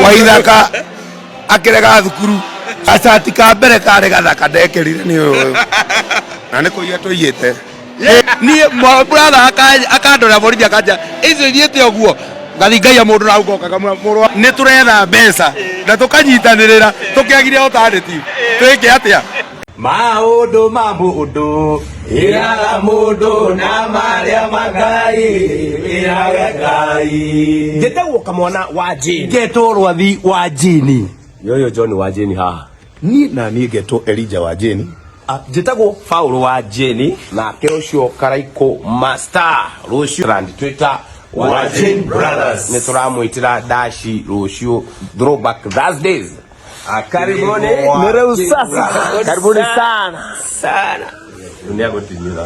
Waithaka akirega thukuru acati ka mbere kare gathaka ndekerire ni uyu na ni kuiya tuiyite ni brother akandora borithi akanja icio thiete oguo ngathi ngai mundu na ugoka murwa ni turetha mbeca na tukanyitanirira tukiagire authority twike atia maundu ma mundu iraga mundu na maria magai iraga ngai ngetagwo kamwana wa Jane ngetwo rwathi wa Jane yoyo John wa Jane haha ni na ni ngetwo Elijah wa Jane njitagwo Paulo wa Jane na ke ucio Karaiko Master rucio brand Twitter wa Jane Brothers ni turamwitira dashi rucio throwback Thursdays karibuni mereu sasa karibuni sana dunia gotinyira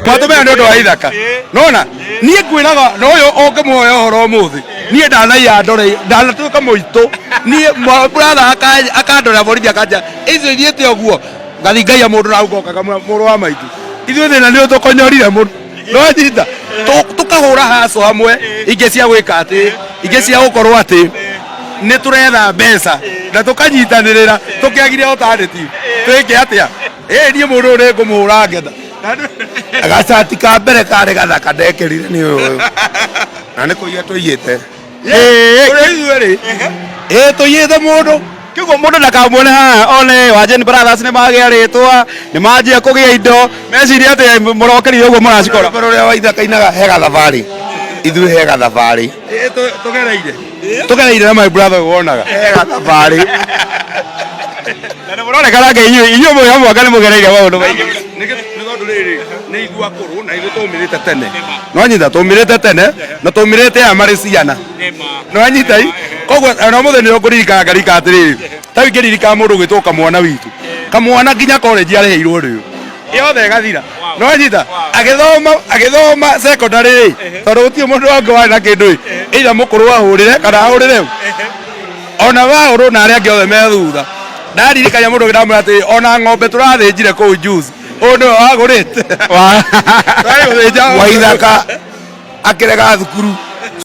Mwatumea ndio wa ithaka nona nie kwiraga no yo onge moyo horo muthi nie ndanaiya ndore ndanatuka muito nie brother akandora borithi akanja icio thiete oguo ngathi ngai mundu na ugoka muru wa maitu ithuĩ thina nĩ tukonyorire mundu no nyita tukahura haso hamwe ingĩ cia gwĩka atĩ ingĩ cia gũkorwo atĩ nĩ turetha mbeca na tukanyitanĩrĩra tukiagire authority twĩke atia nie mũndũ ũrĩ ngũmũhũra ngetha gacati ka mbere karĩ gathaka ndekerire nĩ ũyũ na nĩ kũiya tũiyĩte ithuĩ rĩ tũiyĩte mũndũ kiguo mundu ndakamuone haha one wa Jane Brothers ni magĩa rĩtwa ni manjia kũgĩa indo meciria atĩ mũrokerire ũguo mũracikora ũrĩa wa ithaka inaga hega thabarĩ ithuĩ hega thabarĩ tugereire na my brother wonaga hega thabarĩ na mũronekana ngai inyuĩ mwĩ hamwe anga nĩ mũgereire maũndũ maingĩ nĩ tondũ rĩrĩ nĩ igua kũrũ na ithuĩ tũmĩrĩte tene no nyita tũmĩrĩte tene na tũmĩrĩte aya marĩ ciana no nyita koguo ona mũthenya nĩ ũkũririkana ngarika atĩrĩrĩ ta ingĩririkana mũndũ ũgĩtwo kamwana witũ kamwana nginya college arĩheirwo rĩu yothe ĩgathira no nyita agĩthoma secondary rĩ tondũ gũtirĩ mũndũ wangĩ warĩ na kĩndũ ĩitha mũkũrũ ahũrĩre kana ahũrĩre ona wahũrwo na arĩa angĩ othe me thutha ndaririkania mũndũ ndamwĩra atĩ ona ng'ombe tũrathĩnjire kũu juice ũndũ wagũrĩte Waithaka akĩrega thukuru